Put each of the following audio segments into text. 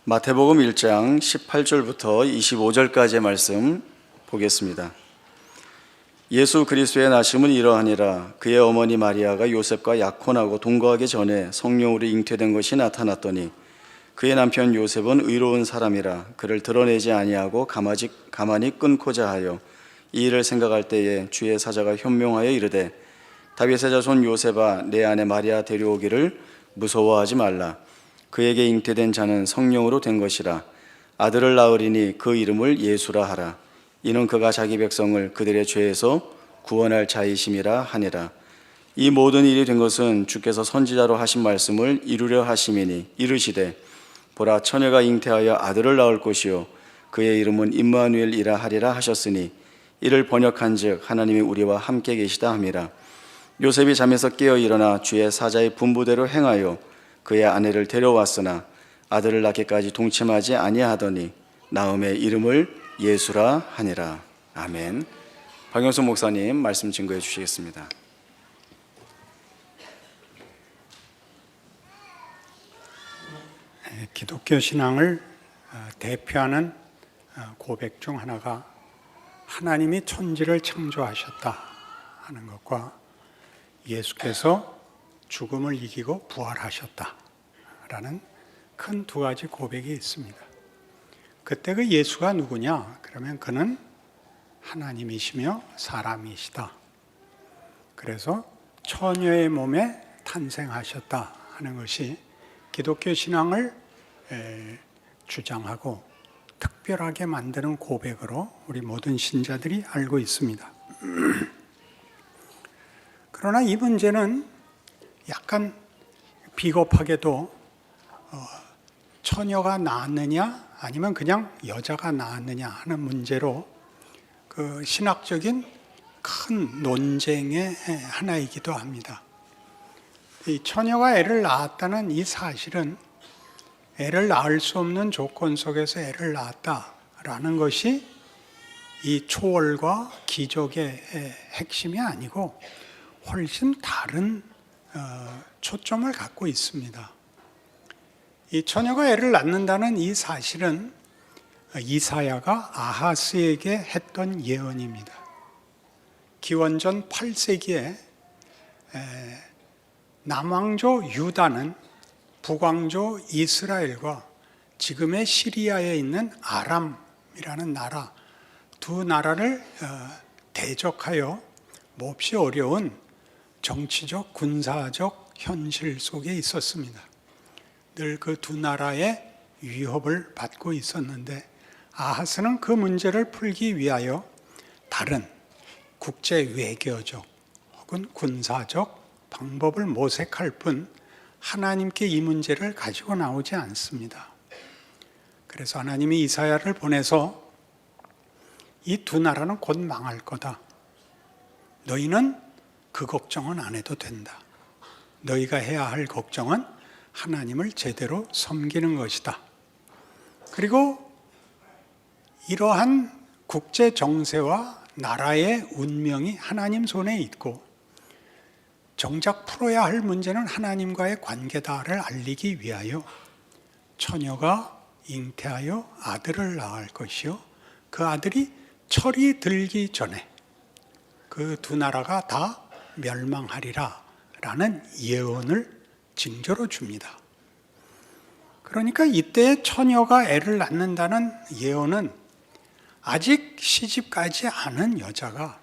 마태복음 1장 18절부터 25절까지의 말씀 보겠습니다. 예수 그리스도의 나심은 이러하니라. 그의 어머니 마리아가 요셉과 약혼하고 동거하기 전에 성령으로 잉태된 것이 나타났더니 그의 남편 요셉은 의로운 사람이라 그를 드러내지 아니하고 가만히 끊고자 하여 이 일을 생각할 때에 주의 사자가 현명하여 이르되 다윗의 자손 요셉아 내 아내 마리아 데려오기를 무서워하지 말라. 그에게 잉태된 자는 성령으로 된 것이라. 아들을 낳으리니 그 이름을 예수라 하라. 이는 그가 자기 백성을 그들의 죄에서 구원할 자이심이라 하니라. 이 모든 일이 된 것은 주께서 선지자로 하신 말씀을 이루려 하심이니 이르시되 보라 처녀가 잉태하여 아들을 낳을 것이요 그의 이름은 임마누엘이라 하리라 하셨으니 이를 번역한즉 하나님이 우리와 함께 계시다 함이라. 요셉이 잠에서 깨어 일어나 주의 사자의 분부대로 행하여 그의 아내를 데려왔으나 아들을 낳기까지 동침하지 아니하더니 나음의 이름을 예수라 하니라. 아멘. 박영수 목사님 말씀 증거해 주시겠습니다. 기독교 신앙을 대표하는 고백 중 하나가 하나님이 천지를 창조하셨다 하는 것과 예수께서 죽음을 이기고 부활하셨다라는 큰 두 가지 고백이 있습니다. 그때 그 예수가 누구냐? 그러면 그는 하나님이시며 사람이시다. 그래서 처녀의 몸에 탄생하셨다 하는 것이 기독교 신앙을 주장하고 특별하게 만드는 고백으로 우리 모든 신자들이 알고 있습니다. 그러나 이 문제는 약간 비겁하게도 처녀가 낳았느냐 아니면 그냥 여자가 낳았느냐 하는 문제로 그 신학적인 큰 논쟁의 하나이기도 합니다. 이 처녀가 애를 낳았다는 이 사실은 애를 낳을 수 없는 조건 속에서 애를 낳았다라는 것이 이 초월과 기적의 핵심이 아니고 훨씬 다른 초점을 갖고 있습니다. 이 처녀가 애를 낳는다는 이 사실은 이사야가 아하스에게 했던 예언입니다. 기원전 8세기에 남왕조 유다는 북왕조 이스라엘과 지금의 시리아에 있는 아람이라는 나라 두 나라를 대적하여 몹시 어려운 정치적, 군사적 현실 속에 있었습니다. 늘 그 두 나라의 위협을 받고 있었는데 아하스는 그 문제를 풀기 위하여 다른 국제 외교적 혹은 군사적 방법을 모색할 뿐 하나님께 이 문제를 가지고 나오지 않습니다. 그래서 하나님이 이사야를 보내서 이 두 나라는 곧 망할 거다. 너희는 그 걱정은 안 해도 된다. 너희가 해야 할 걱정은 하나님을 제대로 섬기는 것이다. 그리고 이러한 국제 정세와 나라의 운명이 하나님 손에 있고 정작 풀어야 할 문제는 하나님과의 관계다를 알리기 위하여 처녀가 잉태하여 아들을 낳을 것이요 그 아들이 철이 들기 전에 그 두 나라가 다 멸망하리라 라는 예언을 징조로 줍니다. 그러니까 이때 처녀가 애를 낳는다는 예언은 아직 시집가지 않은 여자가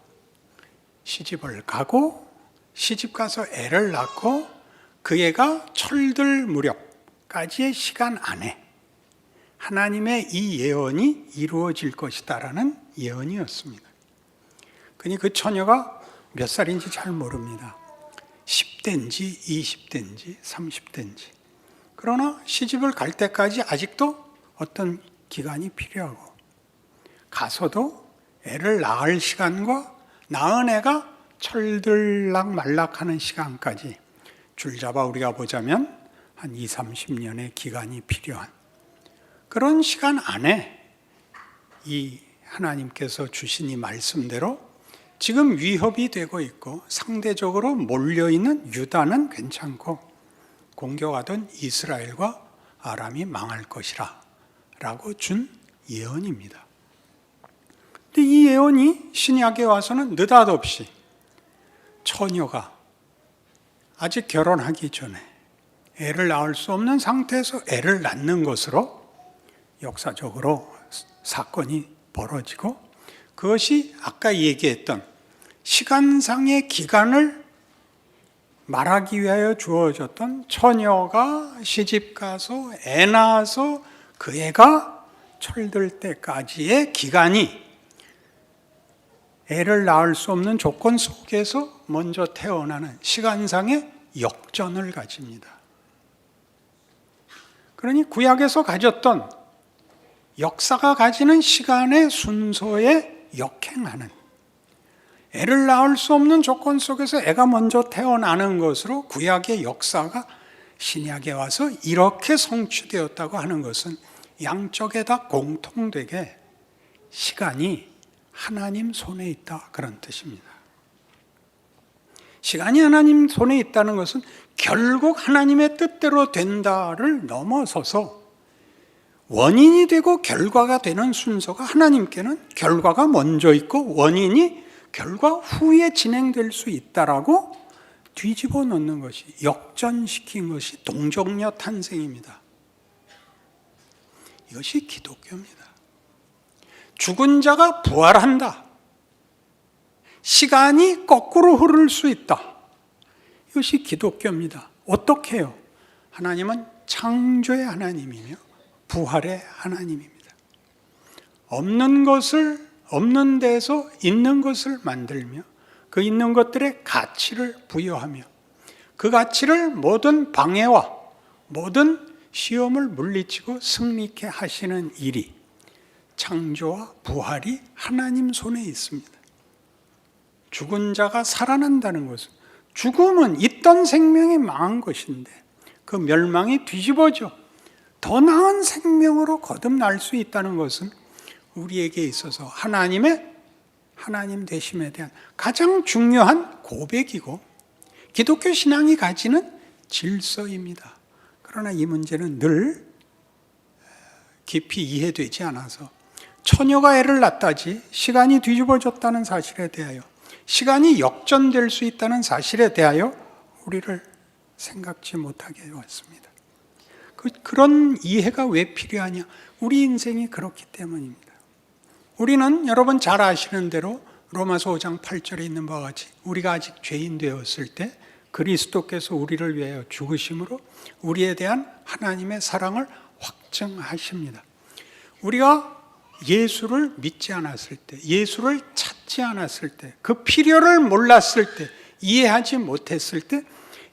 시집을 가고 시집가서 애를 낳고 그 애가 철들 무렵까지의 시간 안에 하나님의 이 예언이 이루어질 것이다라는 예언이었습니다. 그러니 그 처녀가 몇 살인지 잘 모릅니다. 10대인지 20대인지 30대인지. 그러나 시집을 갈 때까지 아직도 어떤 기간이 필요하고 가서도 애를 낳을 시간과 낳은 애가 철들락 말락하는 시간까지 줄잡아 우리가 보자면 한 20, 30년의 기간이 필요한 그런 시간 안에 이 하나님께서 주신 이 말씀대로 지금 위협이 되고 있고 상대적으로 몰려있는 유다는 괜찮고 공격하던 이스라엘과 아람이 망할 것이라 라고 준 예언입니다. 근데 이 예언이 신약에 와서는 느닷없이 처녀가 아직 결혼하기 전에 애를 낳을 수 없는 상태에서 애를 낳는 것으로 역사적으로 사건이 벌어지고, 그것이 아까 얘기했던 시간상의 기간을 말하기 위하여 주어졌던 처녀가 시집가서 애 낳아서 그 애가 철들 때까지의 기간이 애를 낳을 수 없는 조건 속에서 먼저 태어나는 시간상의 역전을 가집니다. 그러니 구약에서 가졌던 역사가 가지는 시간의 순서에 역행하는, 애를 낳을 수 없는 조건 속에서 애가 먼저 태어나는 것으로 구약의 역사가 신약에 와서 이렇게 성취되었다고 하는 것은 양쪽에 다 공통되게 시간이 하나님 손에 있다, 그런 뜻입니다. 시간이 하나님 손에 있다는 것은 결국 하나님의 뜻대로 된다를 넘어서서 원인이 되고 결과가 되는 순서가 하나님께는 결과가 먼저 있고 원인이 결과 후에 진행될 수 있다라고 뒤집어 놓는 것이, 역전시킨 것이 동정녀 탄생입니다. 이것이 기독교입니다. 죽은 자가 부활한다. 시간이 거꾸로 흐를 수 있다. 이것이 기독교입니다. 어떻게 해요? 하나님은 창조의 하나님이며 부활의 하나님입니다. 없는 것을 없는 데서 있는 것을 만들며 그 있는 것들의 가치를 부여하며 그 가치를 모든 방해와 모든 시험을 물리치고 승리케 하시는 일이, 창조와 부활이 하나님 손에 있습니다. 죽은 자가 살아난다는 것은, 죽음은 있던 생명이 망한 것인데 그 멸망이 뒤집어져 더 나은 생명으로 거듭날 수 있다는 것은 우리에게 있어서 하나님 되심에 대한 가장 중요한 고백이고 기독교 신앙이 가지는 질서입니다. 그러나 이 문제는 늘 깊이 이해되지 않아서 처녀가 애를 낳다지 시간이 뒤집어졌다는 사실에 대하여, 시간이 역전될 수 있다는 사실에 대하여 우리를 생각지 못하게 해왔습니다. 그런 이해가 왜 필요하냐? 우리 인생이 그렇기 때문입니다. 우리는 여러분 잘 아시는 대로 로마서 5장 8절에 있는 바와 같이 우리가 아직 죄인 되었을 때 그리스도께서 우리를 위하여 죽으심으로 우리에 대한 하나님의 사랑을 확증하십니다. 우리가 예수를 믿지 않았을 때, 예수를 찾지 않았을 때, 그 필요를 몰랐을 때, 이해하지 못했을 때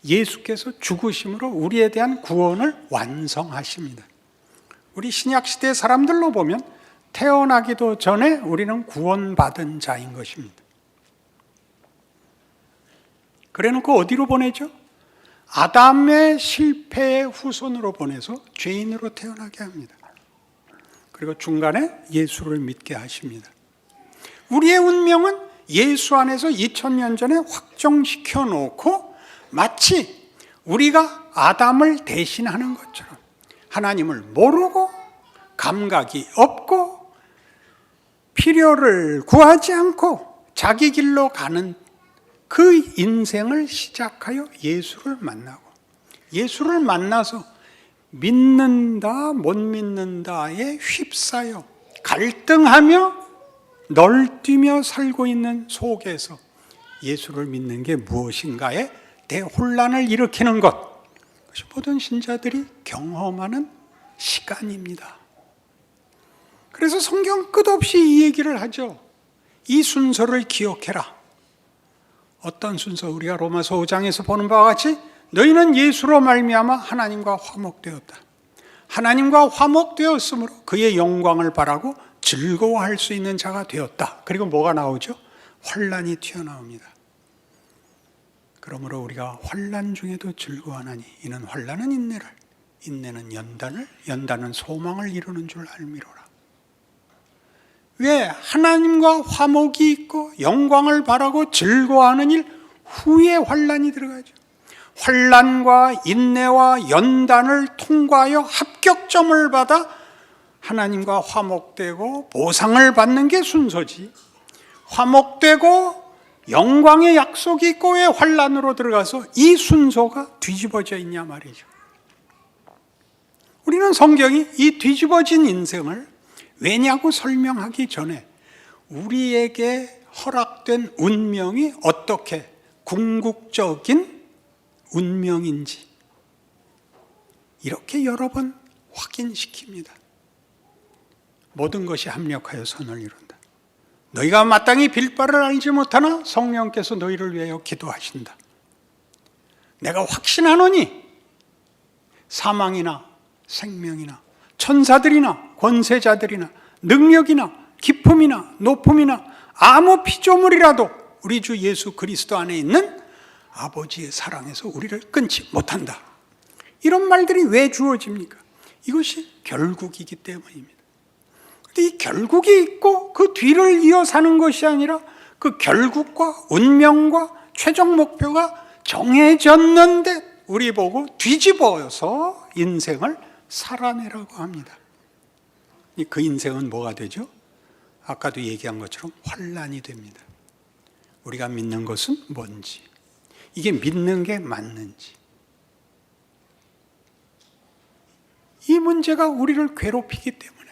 예수께서 죽으심으로 우리에 대한 구원을 완성하십니다. 우리 신약시대 사람들로 보면 태어나기도 전에 우리는 구원받은 자인 것입니다. 그래놓고 어디로 보내죠? 아담의 실패의 후손으로 보내서 죄인으로 태어나게 합니다. 그리고 중간에 예수를 믿게 하십니다. 우리의 운명은 예수 안에서 2000년 전에 확정시켜 놓고 마치 우리가 아담을 대신하는 것처럼 하나님을 모르고 감각이 없고 필요를 구하지 않고 자기 길로 가는 그 인생을 시작하여 예수를 만나고, 예수를 만나서 믿는다 못 믿는다에 휩싸여 갈등하며 널뛰며 살고 있는 속에서 예수를 믿는 게 무엇인가에 대혼란을 일으키는 것, 그것이 모든 신자들이 경험하는 시간입니다. 그래서 성경 끝없이 이 얘기를 하죠. 이 순서를 기억해라. 어떤 순서? 우리가 로마서 5장에서 보는 바와 같이 너희는 예수로 말미암아 하나님과 화목되었다. 하나님과 화목되었으므로 그의 영광을 바라고 즐거워할 수 있는 자가 되었다. 그리고 뭐가 나오죠? 환난이 튀어나옵니다. 그러므로 우리가 환난 중에도 즐거워하나니 이는 환난은 인내를, 인내는 연단을, 연단은 소망을 이루는 줄 알미로라. 왜? 하나님과 화목이 있고 영광을 바라고 즐거워하는 일 후에 환난이 들어가죠. 환난과 인내와 연단을 통과하여 합격점을 받아 하나님과 화목되고 보상을 받는 게 순서지, 화목되고 영광의 약속이 있고 왜 환란으로 들어가서 이 순서가 뒤집어져 있냐 말이죠. 우리는 성경이 이 뒤집어진 인생을 왜냐고 설명하기 전에 우리에게 허락된 운명이 어떻게 궁극적인 운명인지 이렇게 여러 번 확인시킵니다. 모든 것이 합력하여 선을 이룬다. 너희가 마땅히 빌 바를 알지 못하나 성령께서 너희를 위하여 기도하신다. 내가 확신하노니 사망이나 생명이나 천사들이나 권세자들이나 능력이나 기품이나 높음이나 아무 피조물이라도 우리 주 예수 그리스도 안에 있는 아버지의 사랑에서 우리를 끊지 못한다. 이런 말들이 왜 주어집니까? 이것이 결국이기 때문입니다. 근데 이 결국이 있고 그 뒤를 이어 사는 것이 아니라 그 결국과 운명과 최종 목표가 정해졌는데 우리 보고 뒤집어서 인생을 살아내라고 합니다. 그 인생은 뭐가 되죠? 아까도 얘기한 것처럼 환란이 됩니다. 우리가 믿는 것은 뭔지, 이게 믿는 게 맞는지, 이 문제가 우리를 괴롭히기 때문에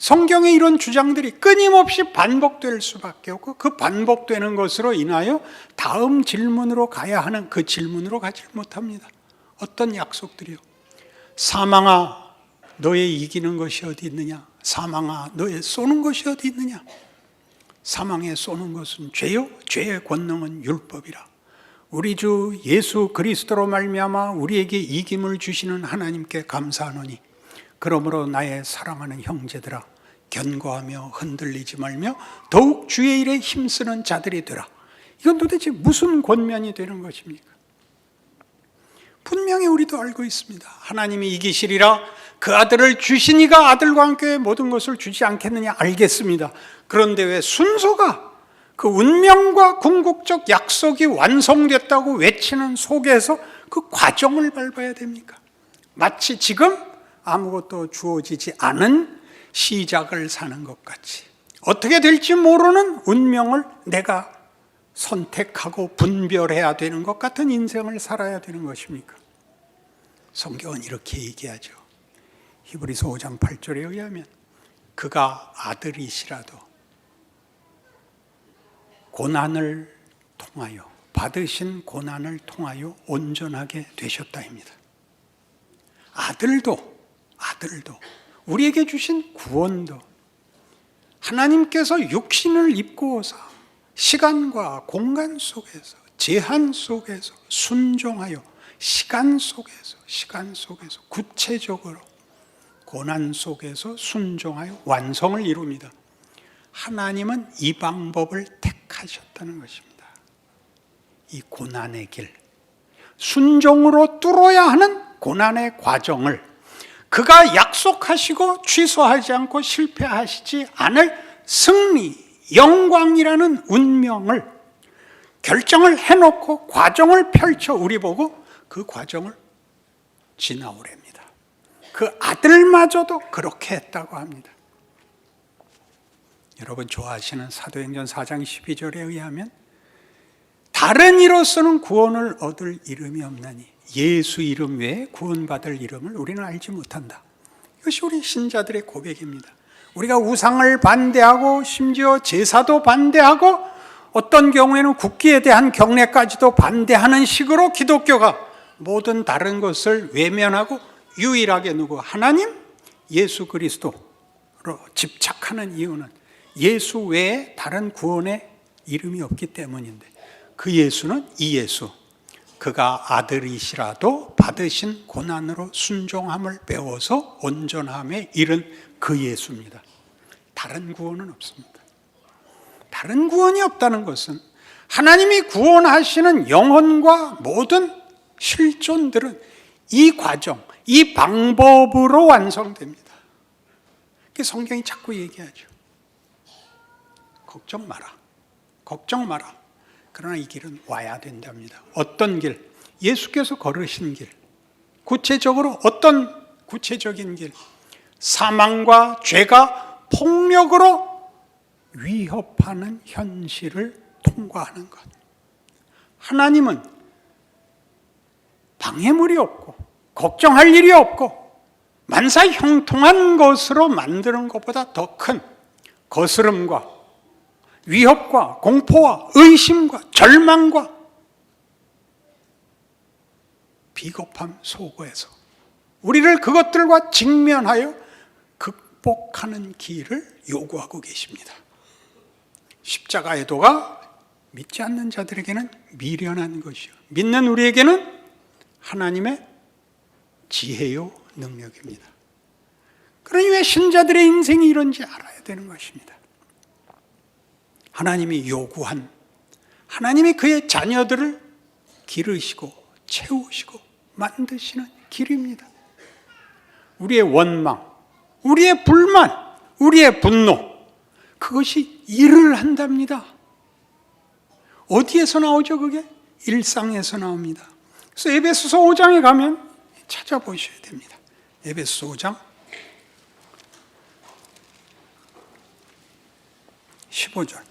성경의 이런 주장들이 끊임없이 반복될 수밖에 없고 그 반복되는 것으로 인하여 다음 질문으로 가야 하는 그 질문으로 가지 못합니다. 어떤 약속들이요? 사망아 너의 이기는 것이 어디 있느냐? 사망아 너의 쏘는 것이 어디 있느냐? 사망에 쏘는 것은 죄요, 죄의 권능은 율법이라. 우리 주 예수 그리스도로 말미암아 우리에게 이김을 주시는 하나님께 감사하노니 그러므로 나의 사랑하는 형제들아 견고하며 흔들리지 말며 더욱 주의 일에 힘쓰는 자들이 되라. 이건 도대체 무슨 권면이 되는 것입니까? 분명히 우리도 알고 있습니다. 하나님이 이기시리라. 그 아들을 주신 이가 아들과 함께 모든 것을 주지 않겠느냐? 알겠습니다. 그런데 왜 순서가 그 운명과 궁극적 약속이 완성됐다고 외치는 속에서 그 과정을 밟아야 됩니까? 마치 지금 아무것도 주어지지 않은 시작을 사는 것 같이 어떻게 될지 모르는 운명을 내가 선택하고 분별해야 되는 것 같은 인생을 살아야 되는 것입니까? 성경은 이렇게 얘기하죠. 히브리서 5장 8절에 의하면 그가 아들이시라도 고난을 통하여 받으신 고난을 통하여 온전하게 되셨다입니다. 아들도 우리에게 주신 구원도 하나님께서 육신을 입고서 시간과 공간 속에서 제한 속에서 순종하여 시간 속에서 구체적으로 고난 속에서 순종하여 완성을 이룹니다. 하나님은 이 방법을 택하셨다는 것입니다. 이 고난의 길, 순종으로 뚫어야 하는 고난의 과정을 그가 약속하시고 취소하지 않고 실패하시지 않을 승리, 영광이라는 운명을 결정을 해놓고 과정을 펼쳐 우리 보고 그 과정을 지나오랍니다. 그 아들마저도 그렇게 했다고 합니다. 여러분 좋아하시는 사도행전 4장 12절에 의하면 다른 이로서는 구원을 얻을 이름이 없나니 예수 이름 외에 구원받을 이름을 우리는 알지 못한다. 이것이 우리 신자들의 고백입니다. 우리가 우상을 반대하고 심지어 제사도 반대하고 어떤 경우에는 국기에 대한 경례까지도 반대하는 식으로 기독교가 모든 다른 것을 외면하고 유일하게 누구? 하나님, 예수 그리스도로 집착하는 이유는 예수 외에 다른 구원의 이름이 없기 때문인데 그 예수는 이 예수, 그가 아들이시라도 받으신 고난으로 순종함을 배워서 온전함에 이른 그 예수입니다. 다른 구원은 없습니다. 다른 구원이 없다는 것은 하나님이 구원하시는 영혼과 모든 실존들은 이 과정, 이 방법으로 완성됩니다. 성경이 자꾸 얘기하죠. 걱정 마라. 그러나 이 길은 와야 된답니다. 어떤 길? 예수께서 걸으신 길. 구체적으로 어떤 구체적인 길? 사망과 죄가 폭력으로 위협하는 현실을 통과하는 것. 하나님은 방해물이 없고 걱정할 일이 없고 만사 형통한 것으로 만드는 것보다 더 큰 거스름과 위협과 공포와 의심과 절망과 비겁함 속에서 우리를 그것들과 직면하여 극복하는 길을 요구하고 계십니다. 십자가의 도가 믿지 않는 자들에게는 미련한 것이요 믿는 우리에게는 하나님의 지혜요 능력입니다. 그러니 왜 신자들의 인생이 이런지 알아야 되는 것입니다. 하나님이 요구한, 하나님이 그의 자녀들을 기르시고 채우시고 만드시는 길입니다. 우리의 원망, 우리의 불만, 우리의 분노, 그것이 일을 한답니다. 어디에서 나오죠 그게? 일상에서 나옵니다. 그래서 에베소서 5장에 가면 찾아보셔야 됩니다. 에베소서 5장 15절.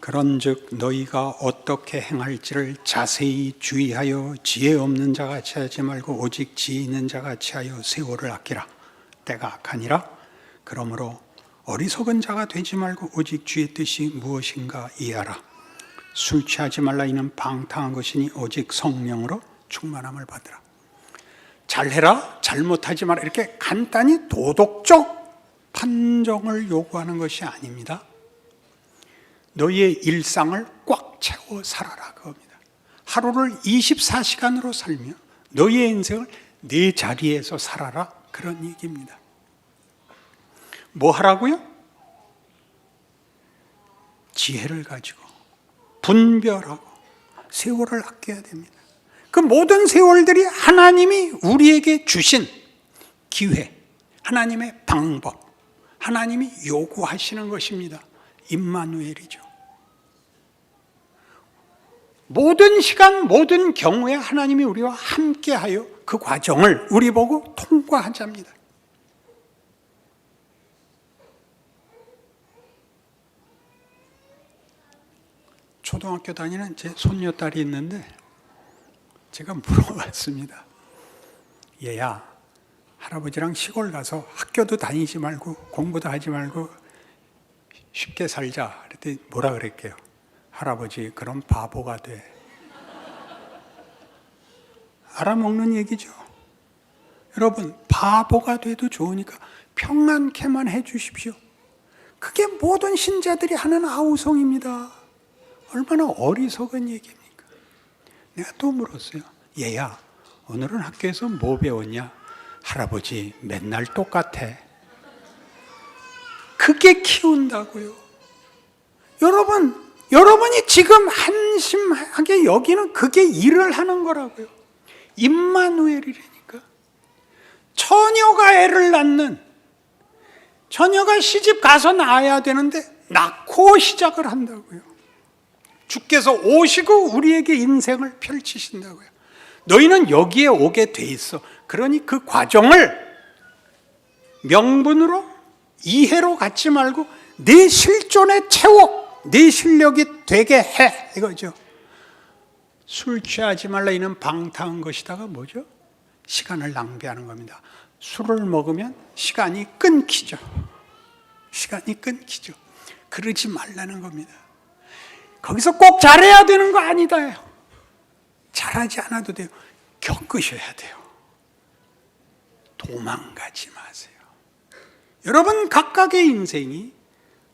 그런즉 너희가 어떻게 행할지를 자세히 주의하여 지혜 없는 자같이 하지 말고 오직 지혜 있는 자같이 하여 세월을 아끼라. 때가 악하니라. 그러므로 어리석은 자가 되지 말고 오직 주의 뜻이 무엇인가 이해하라. 술 취하지 말라. 이는 방탕한 것이니 오직 성령으로 충만함을 받으라. 잘해라, 잘못하지 마라. 이렇게 간단히 도덕적 판정을 요구하는 것이 아닙니다. 너희의 일상을 꽉 채워 살아라 그겁니다. 하루를 24시간으로 살며 너희의 인생을 네 자리에서 살아라 그런 얘기입니다. 뭐 하라고요? 지혜를 가지고 분별하고 세월을 아껴야 됩니다. 그 모든 세월들이 하나님이 우리에게 주신 기회, 하나님의 방법, 하나님이 요구하시는 것입니다. 임마누엘이죠. 모든 시간, 모든 경우에 하나님이 우리와 함께하여 그 과정을 우리 보고 통과하자입니다. 초등학교 다니는 제 손녀딸이 있는데 제가 물어봤습니다. 얘야, 할아버지랑 시골 가서 학교도 다니지 말고 공부도 하지 말고 쉽게 살자. 그랬더니 뭐라 그랬게요? 할아버지, 그럼 바보가 돼. 알아먹는 얘기죠. 여러분, 바보가 돼도 좋으니까 평안케만 해 주십시오. 그게 모든 신자들이 하는 아우성입니다. 얼마나 어리석은 얘기입니까? 내가 또 물었어요. 얘야, 오늘은 학교에서 뭐 배웠냐? 할아버지, 맨날 똑같아. 그게 키운다고요. 여러분이 지금 한심하게 여기는 그게 일을 하는 거라고요. 임마누엘이라니까. 처녀가 애를 낳는, 처녀가 시집 가서 낳아야 되는데 낳고 시작을 한다고요. 주께서 오시고 우리에게 인생을 펼치신다고요. 너희는 여기에 오게 돼 있어. 그러니 그 과정을 명분으로 이해로 갖지 말고 네 실존에 채워, 네 실력이 되게 해, 이거죠. 술 취하지 말라. 이는 방탕한 것이다가 뭐죠? 시간을 낭비하는 겁니다. 술을 먹으면 시간이 끊기죠. 시간이 끊기죠. 그러지 말라는 겁니다. 거기서 꼭 잘해야 되는 거 아니다요. 잘하지 않아도 돼요. 겪으셔야 돼요. 도망가지 마세요. 여러분 각각의 인생이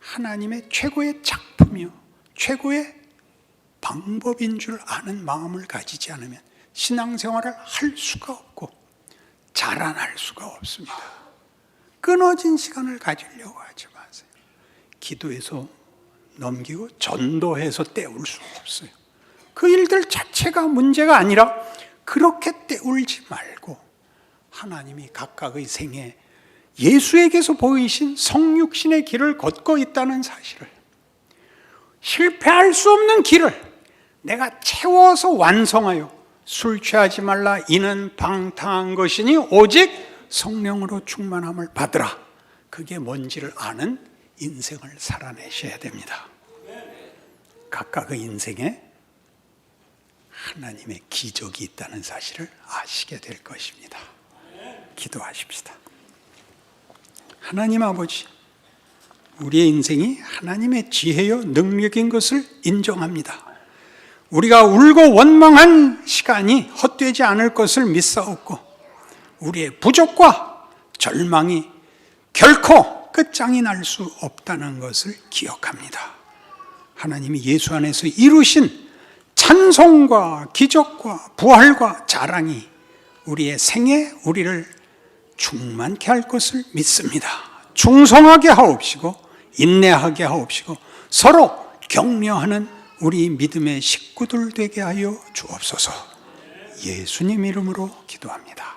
하나님의 최고의 작품이요, 최고의 방법인 줄 아는 마음을 가지지 않으면 신앙생활을 할 수가 없고 자라날 수가 없습니다. 끊어진 시간을 가지려고 하지 마세요. 기도해서 넘기고 전도해서 때울 수 없어요. 그 일들 자체가 문제가 아니라 그렇게 때울지 말고 하나님이 각각의 생에 예수에게서 보이신 성육신의 길을 걷고 있다는 사실을, 실패할 수 없는 길을 내가 채워서 완성하여 술 취하지 말라 이는 방탕한 것이니 오직 성령으로 충만함을 받으라. 그게 뭔지를 아는 인생을 살아내셔야 됩니다. 각각의 인생에 하나님의 기적이 있다는 사실을 아시게 될 것입니다. 기도하십시다. 하나님 아버지, 우리의 인생이 하나님의 지혜요 능력인 것을 인정합니다. 우리가 울고 원망한 시간이 헛되지 않을 것을 믿사옵고 우리의 부족과 절망이 결코 끝장이 날 수 없다는 것을 기억합니다. 하나님이 예수 안에서 이루신 찬송과 기적과 부활과 자랑이 우리의 생에 우리를 충만케 할 것을 믿습니다. 충성하게 하옵시고 인내하게 하옵시고 서로 격려하는 우리 믿음의 식구들 되게 하여 주옵소서. 예수님 이름으로 기도합니다.